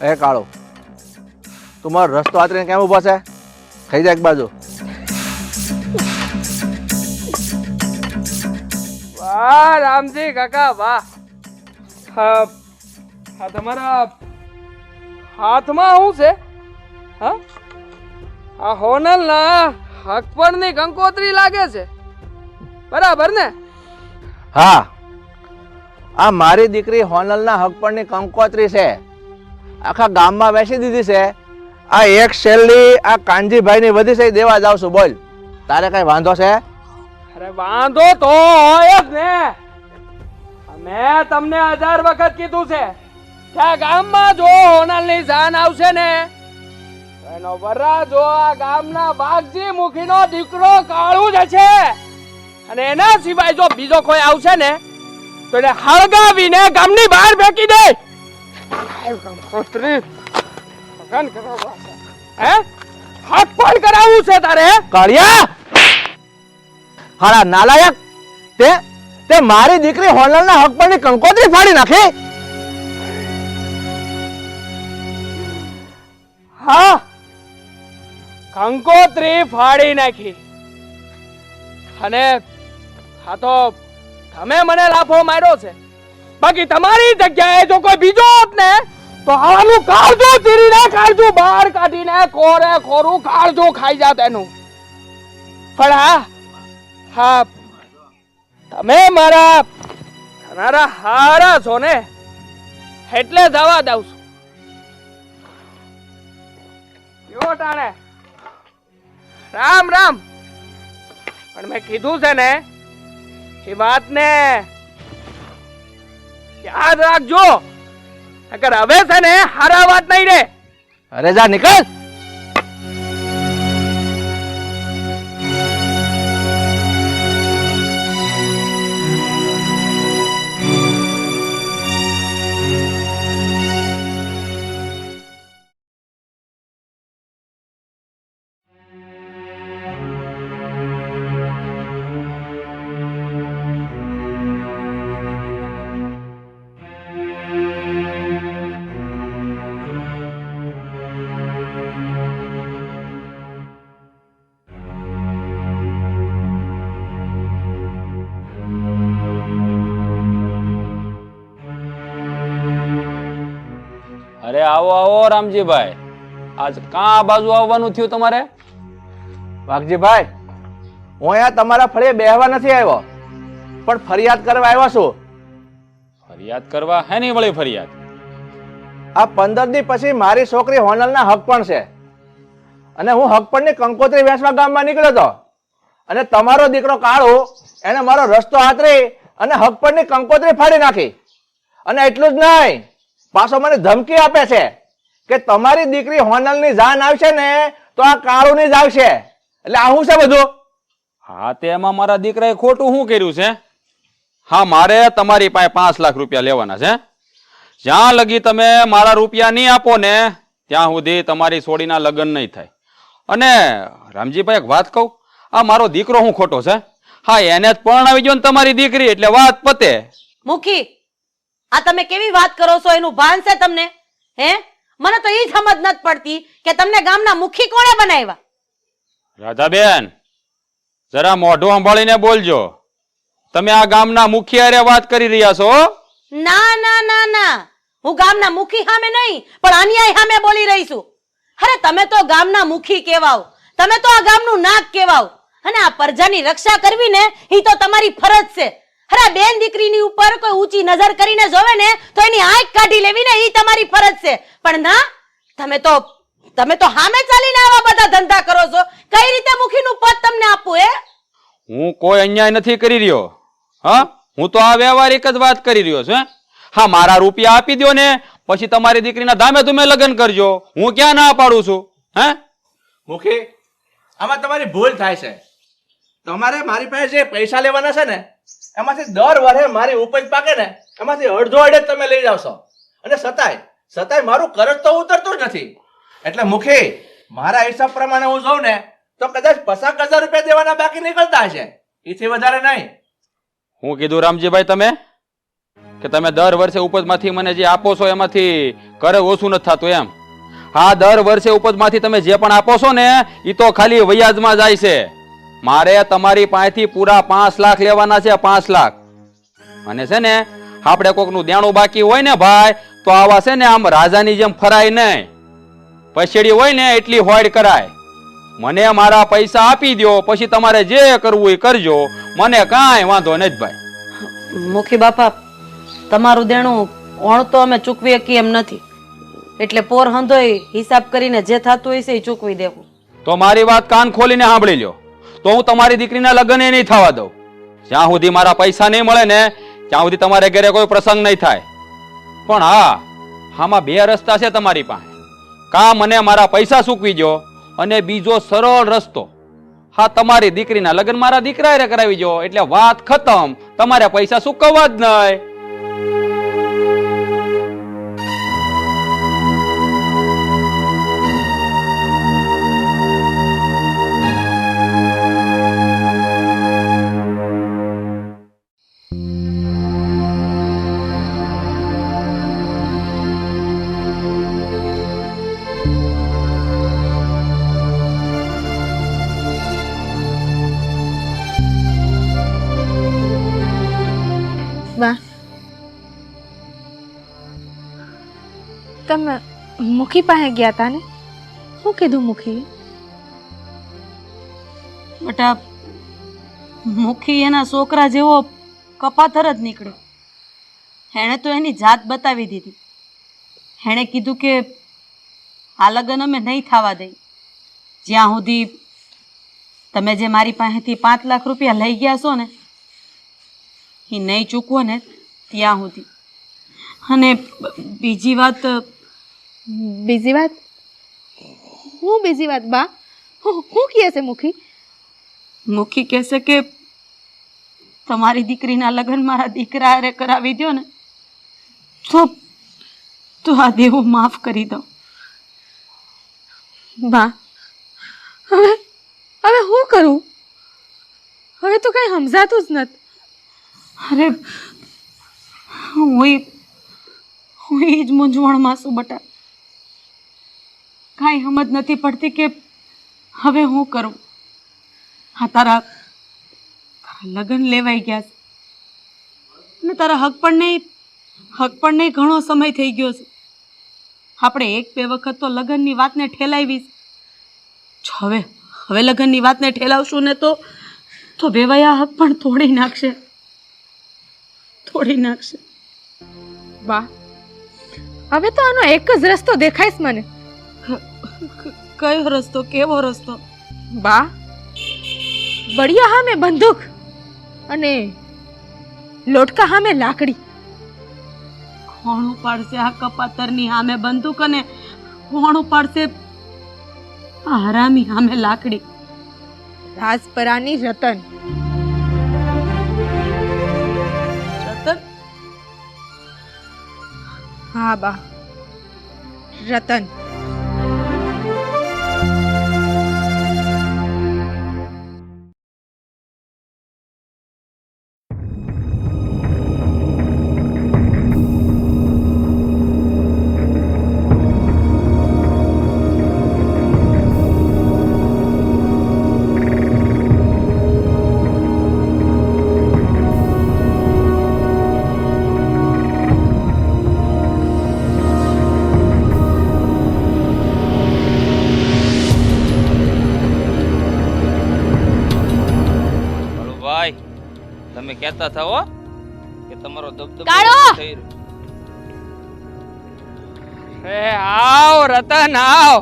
એ કાળો, તું મારો રસ્તો આતરીને કેમ ઊભો છે? ખાઈ જા એક બાજુ. વાહ રામજી કાકા વાહ. હા તમારા હાથમાં શું છે? હા આ હોનલ ના હક પરની કંકોત્રી લાગે છે, બરાબર ને? હા, આ મારી દીકરી હોનલના હક પરની કંકોત્રી છે. આખા ગામમાં બેસી દીધી છે. આ એક શેરડી આ કાનજીભાઈની વધી છે, દેવા જાવ છું. બોલ, તારે કઈ વાંધો છે? અરે વાંધો તો હોય જ ને. મેં તમને 1000 વખત કીધું છે કે આ ગામમાં જો હોનલની જાન આવશે ને એનો વરા જો આ ગામના વાઘજી મુખીનો દીકરો કાળુ જ છે, અને એના સિવાય જો બીજો કોઈ આવશે ને તો એને હળગાવીને ગામની બહાર ફેંકી દે. હે હાથ પણ કરાવવું છે તારે? કાળિયા, હારા નાલાયક, તે મારી દીકરી હોનલના હક પરની કંકોત્રી ફાડી નાખી. હા, કંકોત્રી ફાડી નાખી. અને હા તો તમે મને લાફો માર્યો છે, બાકી તમારી જગ્યાએ જો કોઈ બીજો હોત ને તો આનું કાળજું ચીરીને કાળજું બહાર કાઢીને કોરે કોરું કાળજું ખાઈ જાત એનું. પણ હા તમે મારા હારા છો ને એટલે જવા દઉં છું. યો ટાણે રામ રામ. પણ મેં કીધું છે ને એ વાતને યાદ રાખજો, અગર હવે છે ને હારા વાત નહીં રે. અરે જા નીકળ. અરે આવો આવો રામજીભાઈ, આજ કાં આ બાજુ આવવાનું થયું તમારે? વાઘજીભાઈ, હું અહીંયા તમારા ફળે બેહવા નથી આવ્યો, પણ ફરિયાદ કરવા આવ્યો છું. ફરિયાદ કરવા? હે નહીં વળી ફરિયાદ? આ 15 દી પછી મારી છોકરી હોનલના હક પણ છે, અને હું હક પણની કંકોત્રી વેચવા ગામમાં નીકળ્યો હતો, અને તમારો દીકરો કાળો એને મારો રસ્તો આતરી અને હક પણની કંકોત્રી ફાડી નાખી. અને એટલું જ નહીં, પાછો મને ધમકી આપે છે કે તમારી દીકરી હોનલની જાન આવશે ને તો આ કાળુની જ આવશે. એટલે આ શું છે બધું? હા, તે એમાં મારા દીકરાએ ખોટું શું કર્યું છે? હા, મારે તમારી પાસે 5 લાખ રૂપિયા લેવાના છે. જ્યાં લગી તમે મારા રૂપિયા નહીં આપો ને ત્યાં સુધી તમારી છોડીના લગ્ન નહીં થાય. અને રામજીભાઈ એક વાત કહું, આ મારો દીકરો શું ખોટો છે? હા, એને જ પરણાવી ગયો ને તમારી દીકરી, એટલે વાત પતે. મુખી, આ તમે કેવી વાત કરો છો? એનું ભાન છે તમને? હે, મને તો એ સમજ નથી પડતી કે તમને ગામના મુખી કોણે બનાવ્યા? રાધાબેન, જરા મોઢું સંભાળીને બોલજો. તમે આ ગામના મુખી હારે વાત કરી રહ્યા છો? ના ના ના ના, હું ગામના મુખી સામે નહીં પણ અન્યાય સામે બોલી રહી છું. અરે તમે તો ગામના મુખી કહેવાઓ, તમે તો આ ગામનું નાક કહેવાઓ, અને આ પ્રજાની રક્ષા કરવી ને એ તો તમારી ફરજ છે. અરે બેન દીકરીની ઉપર કોઈ ઊંચી નજર કરીને જોવે ને તો એની આંખ કાઢી લેવી ને એ તમારી ફરજ છે. પણ ના, તમે તો સામે ચાલીને આવા બધા ધંધા કરો છો. કઈ રીતે મુખીનું પદ તમને આપવું? હે, હું કોઈ અન્યાય નથી કરી રહ્યો. હા, હું તો આ વ્યવહારિક જ વાત કરી રહ્યો છું. હા, મારા રૂપિયા આપી દો ને પછી તમારી દીકરીના ધામે ધૂમે લગ્ન કરજો. હું ક્યાં ના પાડું છું? હે મુખી, આમાં તમારી ભૂલ થાય છે. તમારે મારી પાસે જે પૈસા લેવાના છે ને એમાંથી દર વર્ષે મારી ઉપજ પાકે ને એમાંથી અડધો અડધ તમે લઈ જાવ છો, અને સતાય મારું કરજ તો ઉતરતું જ નથી. એટલે મુખી, મારા હિસાબ પ્રમાણે હું જોઉં ને તો કદાચ 50,000 રૂપિયા દેવાના બાકી નીકળતા હશે, એથી વધારે નહીં. હું કીધું રામજીભાઈ તમે? કે તમે દર વર્ષે ઉપજમાંથી મને જે આપો છો એમાંથી ઘરે ઓછું નથી થતું એમ. હા, દર વર્ષે ઉપજમાંથી તમે જે પણ આપો છો ને એ તો ખાલી વ્યાજમાં જાય છે. મારે તમારી પાસેથી પૂરા 5 લાખ લેવાના છે, 5 લાખ. અને છે ને આપણે કોકનું દેણું બાકી હોય ને ભાઈ, તો આવા છે ને આમ રાજાની જેમ ફરાય નહીં. પછેડી હોય ને એટલી હોડ કરાય. મને મારા પૈસા આપી દો, પછી તમારે જે કરવું એ કરજો, મને કાંઈ વાંધો નથી ભાઈ. મુખી બાપા, તમારું દેણું ઓણ તો અમે ચૂકવી શકીએ એમ નથી, એટલે પોર હંધોય હિસાબ કરીને જે થતું હોય છે એ ચૂકવી દેવું. તો મારી વાત કાન ખોલીને સાંભળી લ્યો, તો હું તમારી દીકરીના લગ્ન નહીં થવા દઉં. જ્યાં સુધી મારા પૈસા નહીં મળે ને ત્યાં સુધી તમારે ઘરે કોઈ પ્રસંગ નહીં થાય. પણ હા, આમાં 2 રસ્તા છે તમારી પાસે. કાં મને મારા પૈસા ચૂકવી દો, અને બીજો સરળ રસ્તો, હા, તમારી દીકરીના લગ્ન મારા દીકરા હારે કરાવી દો, એટલે વાત ખતમ, તમારે પૈસા ચૂકવવા જ નહીં. બા, તમે મુખી પાસે ગયા તા ને? શું કીધું મુખી? બટા, મુખી એના છોકરા જેવો કપાતર જ નીકળ્યો. એણે તો એની જાત બતાવી દીધી. એણે કીધું કે આ લગ્ન અમે નહીં થવા દઈ જ્યાં સુધી તમે જે મારી પાસેથી 5 લાખ રૂપિયા લઈ ગયા છો ને એ નહીં ચૂકવો ને ત્યાં સુધી. અને બીજી વાત. બીજી વાત? હું બીજી વાત બા? હું કહે છે મુખી? મુખી કહેશે કે તમારી દીકરીના લગ્ન મારા દીકરા હારે કરાવી દો ને તો આ દેવું માફ કરી દો. બા, હવે હું કરું? હવે તો કઈ સમજાતું જ નથી. અરે હું એ જ મૂંઝવણમાં છું બટા. કાંઈ સમજ નથી પડતી કે હવે હું કરું. હા, તારા લગ્ન લેવાઈ ગયા છે ને તારા હક પણ નહીં ઘણો સમય થઈ ગયો છે. આપણે 1-2 વખત તો લગ્નની વાતને ઠેલાવી. હવે લગ્નની વાતને ઠેલાવશું ને તો વેવાયા હક પણ તોડી નાખશે. બા, હવે તો આનો એક જ રસ્તો દેખાય છે મને. કયો રસ્તો? કેવો રસ્તો? બા, બળિયા હામે બંદૂક અને લોટકા હામે લાકડી. કોણ ઉપાડશે આ કપાતરની સામે બંદૂક અને કોણ ઉપાડશે આ હરામી સામે લાકડી? રાજપરાની રતન. રતન? હા બા, રતન. તમે કહેતા થાઓ કે તમારો દબદબો કાળો! થઈ રહ્યો. એ આવ રતન આવ.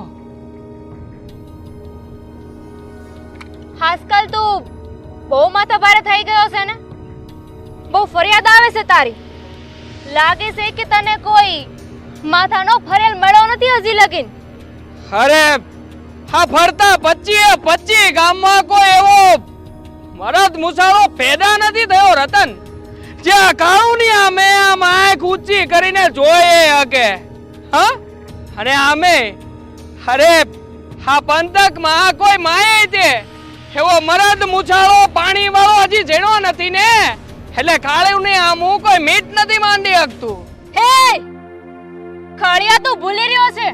આજકાલ તું બહુ માથા ભારે થઈ ગયો છે ને? બહુ ફરિયાદ આવે છે તારી. લાગે છે કે તને કોઈ માથાનો ફરેલ મળ્યો નથી હજી લગીન. અરે હા, ફરતા 25 ગામમાં કોઈ એવો મરદ મુસાળો પેદા નથી થયો રતન જે કાળુની આમે આમ આંખ ઊંચી કરીને જોયે હકે. હા, અને આમે અરે હા પંથકમાં કોઈ માએ છે એવો મરદ મુસાળો પાણી વાળો હજી જેણો નથી ને. એટલે કાળું ને આમ હું કોઈ મીટ નથી માંડી શકતું. હે કાળિયા તું ભૂલી રહ્યો છે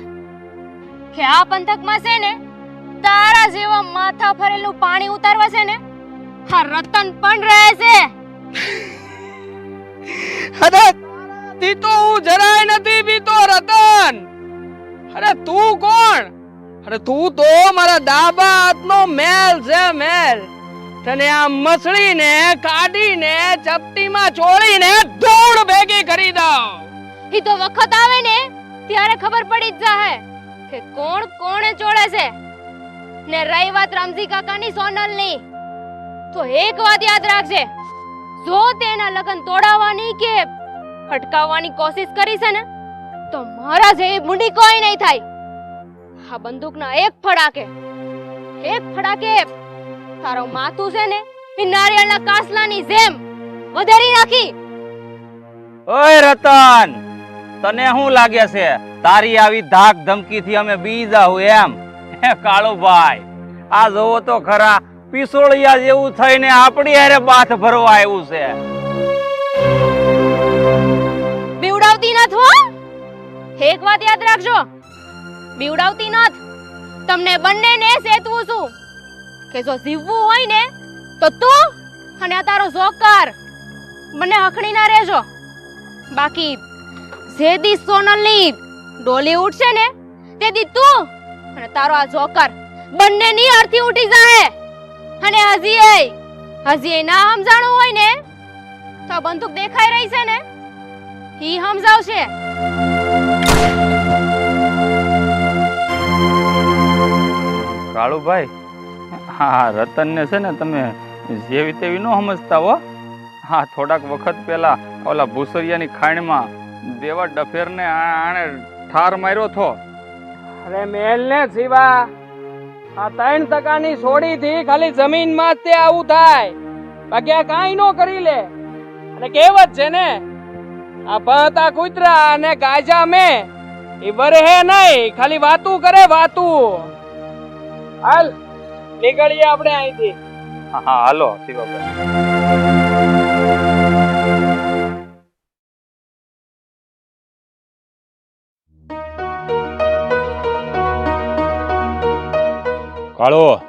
કે આ પંથકમાં છે ને તારા જેવા માથા ફરેલું પાણી ઉતારવા છે ને આ રતન પણ રહે છે. અરે તી તો હું જરાય નથી બીતો રતન. અરે તું કોણ? અરે તું તો મારા ડાબા હાથનો મેલ છે મેલ. તને આ મસળીને કાઢીને ચપટીમાં ચોળીને ધૂળ ભેગી કરી દઉં. ઈ તો વખત આવે ને ત્યારે ખબર પડી જ જાહે કે કોણ કોણે ચોળે છે. ને રહી વાત રામજી કાકાની સોનલની, તો એક વાત યાદ રાખજે, જો તેના લગન તોડાવવાની કે અટકાવવાની કોશિશ કરી છે ને તો મારા જેવી બુંડી કોઈ નહીં થાય. આ બંદૂકના એક ફડાકે તારો માથું છે ને એ નારિયેળના કાસલાની જેમ વધારી નાખી. ઓય રતન, તને શું લાગે છે તારી આવી ધાક ધમકીથી અમે બી જાવ એમ? હે કાળુભાઈ, આ જોવો તો ખરા, પિસોળિયા જેવું થઈને આપણી હારે બાથ ભરવા આવ્યું છે. બીવડાવતી નથ હો. એક વાત યાદ રાખજો, બીવડાવતી નથ. તમને બંનેને સેતવું છું કે જો જીવવું હોય ને તો તું અને આ તારો જોકર બંને હખણી ના રહેજો. બાકી જે દી સોનલની ડોલી ઉઠશે ને તે દી તું અને તારો આ જોકર બંનેની અર્થી ઉઠી જાહે. અને હજી ના સમજાણું હોય ને તો બંદૂક દેખાઈ રહી છે ને ઈ સમજાવશે. કાળુભાઈ, હા રતનને છે ને તમે જેવી તેવી ન સમજતા હો. હા, થોડાક વખત પહેલા ઓલા ભૂસરિયાની ખાણમાં દેવા ડફેરને આણે ઠાર માર્યો થો. અરે મેલ ને જીવા, આ 3% છોડીથી ખાલી જમીનમાં જ તે આવું થાય, બાકી આ કાંઈ નો કરી લે. અને કહેવત છે ને, આ ભતા કૂતરા અને ગાજા મે એ વરે નહીં, ખાલી વાતું કરે વાતું. હાલ નીકળીએ આપણે અહીંથી. હા હાલો શિવાભાઈ. કાળો,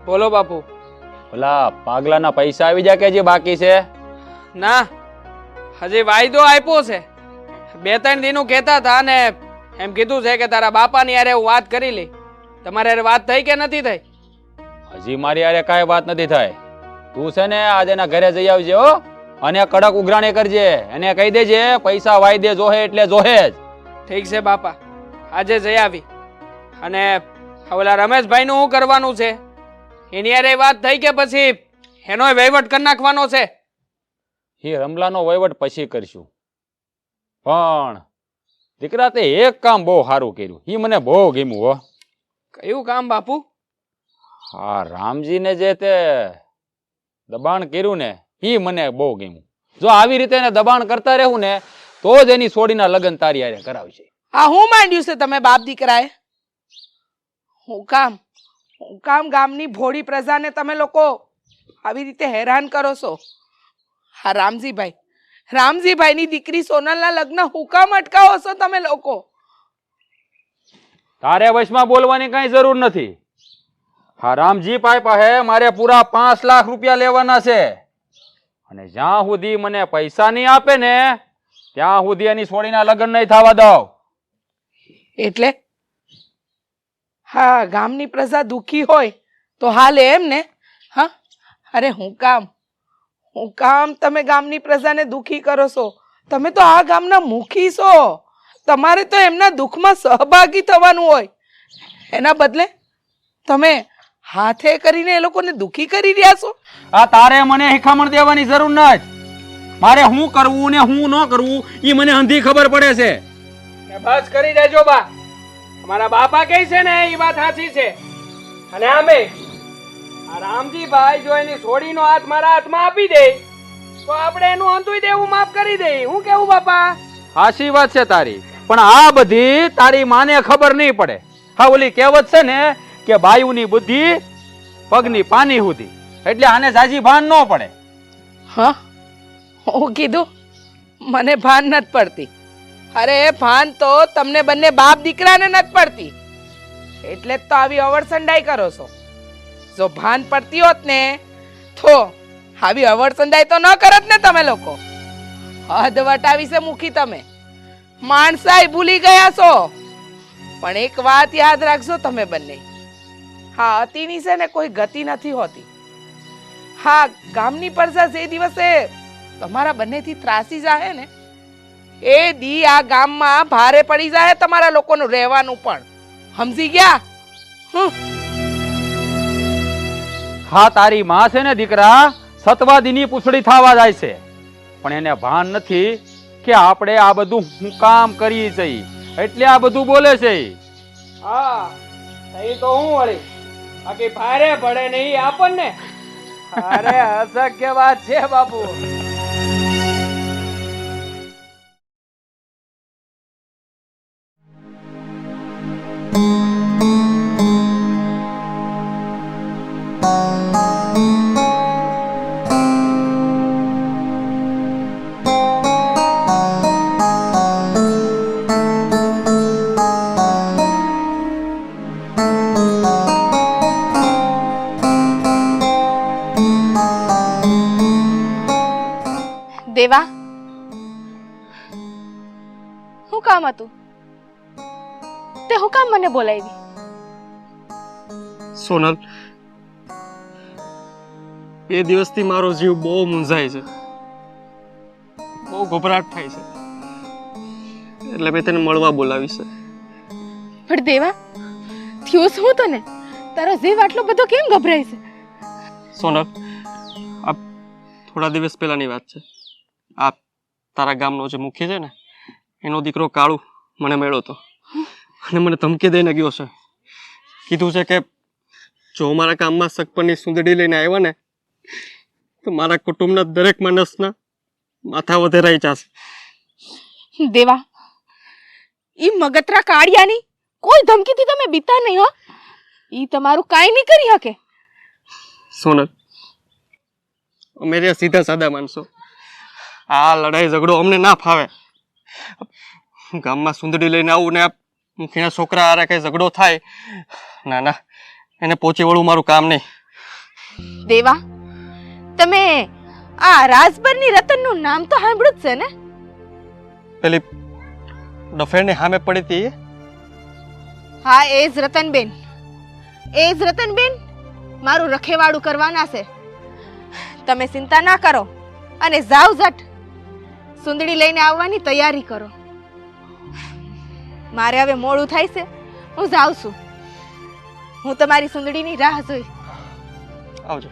બોલો બાપુ. ઓલા પાગલાના પૈસા આવી જાય કે જે બાકી છે? ના, હજી વાયદો આપ્યો છે. 2-3 દિનું કહેતા હતા ને એમ કીધું છે કે તારા બાપાની યારે હું વાત કરી લઈ. તમારે યારે વાત થઈ કે નથી થઈ? હજી મારી હારે કાંઈ વાત નથી થાય. તું છે ને આજે એના ઘરે જઈ આવજે હો, અને કડક ઉઘરાણી કરજે. એને કહી દેજે પૈસા વાયદે જોહે એટલે જોહે જ. ઠીક છે બાપા, આજે જઈ આવી. અને ઓલા રમેશભાઈ નું શું કરવાનું છે? એની યારે વાત થઈ કે પછી એનો વહીવટ કરી નાખવાનો છે? એ રમલાનો વહીવટ પછી કરશું. પણ દીકરા તે એક કામ બહુ સારું કર્યું, એ મને બહુ ગમ્યું હો. કયું કામ બાપુ? હા, રામજીને જે તે દબાણ કર્યું ને એ મને બહુ ગમ્યું. જો આવી રીતે એને દબાણ કરતા રહેવું ને તો જ એની છોડીના લગ્ન તારી હારે કરાવશે. આ હું માંડ્યું છે તમે બાપ દીકરાએ? હું કામ ગામની ભોળી પ્રજાને તમે લોકો આવી રીતે હેરાન કરો છો? હા રામજીભાઈની દીકરી સોનલના લગ્ન હું કામ અટકાવો છો તમે લોકો? તારે વશમાં બોલવાની કઈ જરૂર નથી. હા, રામજી પાસે મારે પૂરા 5 લાખ રૂપિયા લેવાના છે, અને જ્યાં સુધી મને પૈસા નહીં આપે ને ત્યાં સુધી એની છોડીના લગ્ન નહીં થવા દઉં. એટલે હા, ગામની પ્રજા દુખી હોય તો હાલે એમ ને? હા, અરે હું કામ તમે ગામની પ્રજાને દુખી કરો છો? તમે તો આ ગામના મુખી છો. તમારે તો એમના દુઃખમાં સહભાગી થવાનું હોય. એના બદલે તમે હાથે કરીને એ લોકોને દુખી કરી રહ્યા છો. આ તારે મને શિખામણ દેવાની જરૂર નથી. મારે શું કરવું ને શું ન કરવું એ મને અંધી ખબર પડે છે. બસ કરી દેજો બા. અમારા બાપા કહે છે ને એ વાત સાચી છે. અને આમે આ રામજીભાઈ જો એની છોડીનો હાથ મારા હાથમાં આપી દે તો આપણે એનું અંતુય દેવું માફ કરી દઈએ. હું કેવું બાપા? સાચી વાત છે તારી, પણ આ બધી તારી માને ખબર નહીં પડે. હા, ઓલી કહેવત છે ને કે બાયુની બુદ્ધિ પગની પાની સુધી, એટલે આને જાજી ભાન ન પડે. હા, હું કીધું મને ભાન નથી પડતી. અરે ભાન તો તમને બંને બાપ દીકરાને નથી પડતી, એટલે જ તો આવી અવળસંડાઈ કરો છો. જો ભાન પડતી હોત ને તો આવી અવળસંડાઈ તો ન કરત ને તમે લોકો. હદ વટાવી છે મૂકી તમે, માણસાઈ ભૂલી ગયા છો. પણ એક વાત યાદ રાખજો તમે બંને, હા અતિની છે ને કોઈ ગતિ નથી હોતી. હા ગામની પ્રજા જે દિવસે તમારા બંનેથી ત્રાસી જાય ને એ દી આ ગામમાં ભારે પડી જાય તમારા લોકોનું રહેવાનું પણ. સમજી ગયા? હા તારી માં છે ને દીકરા સતવાદીની પૂછડી થવા જાય છે, પણ એને ભાન નથી કે આપણે આ બધું હું કામ કરીએ છીએ એટલે આ બધું બોલે છે. હા એ તો હું વળી, બાકી ભારે પડે નહીં આપણને. અરે અશક્ય વાત છે બાપુ. દેવા, શું કામ હતું? તે હું કામ મને બોલાવી? સોનલ, બે દિવસથી મારો જીવ બહુ મૂંઝાય છે, બહુ ગભરાટ થાય છે, એટલે મેં તને મળવા બોલાવી છે. પણ દેવા, થયું શું તને? તારો જીવ આટલો બધો કેમ ગભરાય છે? સોનલ, આ થોડા દિવસ પહેલાની વાત છે. આ તારા ગામનો જે મુખ્ય છે ને એનો દીકરો કાળુ મને મળ્યો હતો અને મને ધમકી દઈને ગયો છે. કીધું છે કે જો મારા ગામમાં સગપણની સુંદડી લઈને આવ્યા ને તો મારા કુટુંબના દરેક માણસના માથા વધેરાઈ જશે. દેવા, ઈ મગતરા કાળિયાની કોઈ ધમકીથી તમે બીતા નહીં હો. ઈ તમારું કાંઈ નહીં કરી શકે. સોનલ, અમે રહ્યા સીધા સાદા માણસો, આ લડાઈ ઝઘડો અમને ના ફાવે. ગામમાં સુંદડી લઈને આવું ને મુખીના છોકરા આરે કઈ ઝઘડો થાય, ના ના, એને પહોંચી વળવું મારું કામ નહીં. દેવા, તમે આ રાજભરની રતનનું નામ તો સાંભળ્યું જ છે ને? પેલી ડફેરની સામે પડી હતી. હા, એ જ રતનબેન. એ જ રતનબેન મારું રખેવાળું કરવાના છે. તમે ચિંતા ના કરો અને જાવ જટ સુંદડી લઈને આવવાની તૈયારી કરો. મારે હવે મોડું થાય છે, હું જાઉં છું. હું તમારી સુંદડીની રાહ જોઈ. આવજો.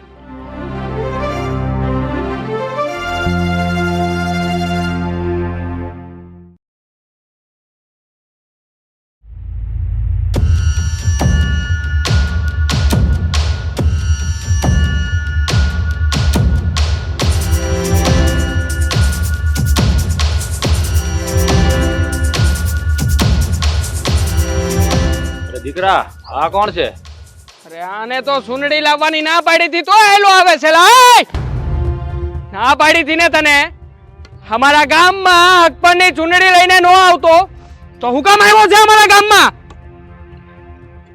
દીકરા આ કોણ છે? અરે આને તો સુનડી લાવવાની ના પાડી હતી તો એલો આવે છે. લાય ના પાડી હતી ને તને. અમારા ગામમાં અકબરની ચૂંટણી લઈને નો આવતો તો હું કામ આવ્યો છે અમારા ગામમાં?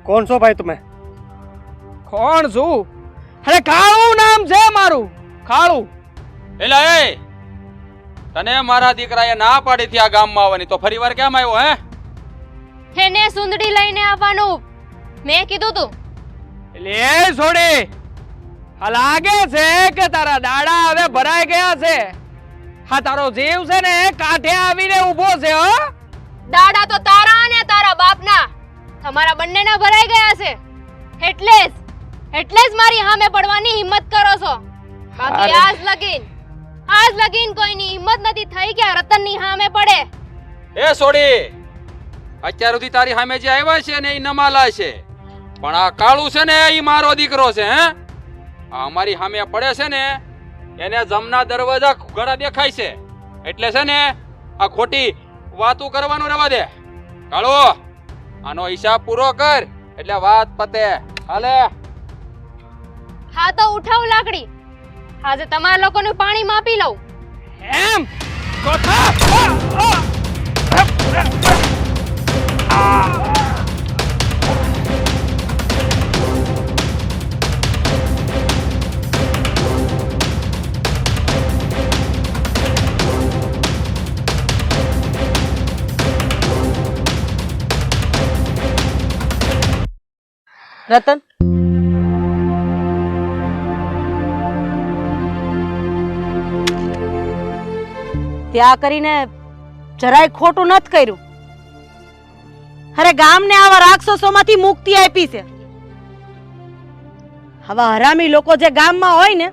કોણ છો ભાઈ તમે? કોણ છું? અરે કાળું નામ છે મારું, કાળું. એલા એ તને મારા દીકરાએ ના પાડી હતી આ ગામમાં આવવાની, તો ફરીવાર કેમ આવ્યો? એને સુંદડી લઈને આવવાનું મેં કીધું તું. એટલે એ છોડી, આ લાગે છે કે તારા દાડા હવે ભરાઈ ગયા છે. હા, તારો જીવ છે ને કાંઠે આવીને ઊભો છે. હો, દાડા તો તારા અને તારા બાપના, તમારા બંનેના ભરાઈ ગયા છે. એટલે જ મારી સામે પડવાની હિંમત કરો છો. બાકી આજ લગીન કોઈની હિંમત નથી થઈ કે રતનની સામે પડે. એ છોડી, અત્યાર સુધી તારી સામે જે આવ્યા છે ને એ નમાલા છે, પણ આ કાળુ છે ને એ મારો દીકરો છે. આ અમારી સામે પડે છે ને એને જમના દરવાજા ઘણા દેખાય છે, એટલે છે ને આ ખોટી વાતો કરવાનું રહેવા દે. કાળુ, આનો હિસાબ પૂરો કર એટલે વાત પતે. હાલે. હા તો ઉઠાવ લાકડી, આજે તમારા લોકોનું પાણી માપી લઉં. એમ ચોથા રતન ત્યાં કરીને જરાય ખોટું નથી કર્યું. અરે ગામને આવા રાક્ષસોમાંથી મુક્તિ આપી છે. આવા હરામી લોકો જે ગામમાં હોય ને,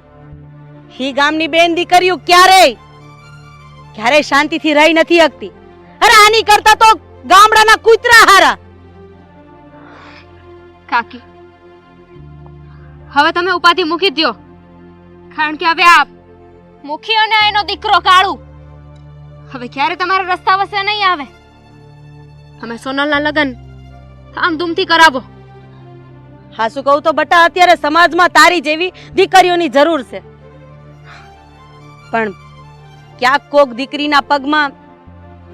ही ગામની બેન દીકરીઓ ક્યારેય શાંતિથી રહી નથી શકતી. અરે આની કરતા તો ગામડાના કૂતરા હારા. કાકી હવે તમે ઉપાધિ મૂકી દ્યો, કારણ કે હવે આ મુખી અને એનો દીકરો કાળુ હવે ક્યારે તમારા રસ્તા વસે નહીં આવે. તમે સોનલના લગ્ન ધામધૂમથી કરાવો. હાસુ કહું તો બટા, અત્યારે સમાજમાં તારી જેવી દીકરીઓની જરૂર છે, પણ ક્યાંક કોક દીકરીના પગમાં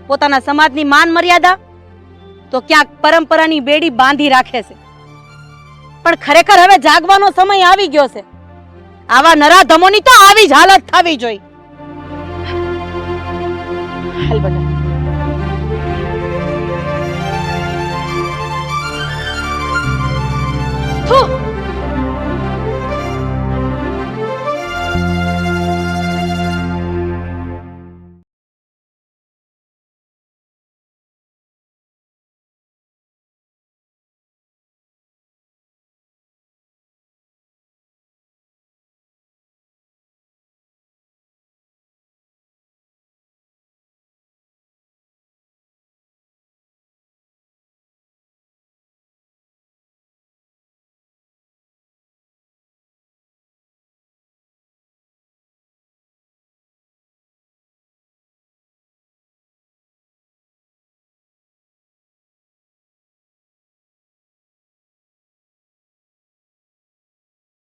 પોતાના સમાજની માન મર્યાદા તો ક્યાંક પરંપરાની બેડી બાંધી રાખે છે. પણ ખરેખર હવે જાગવાનો સમય આવી ગયો છે. આવા નરાધમોની તો આવી જ હાલત થવી જોઈએ. હાલ બેટા.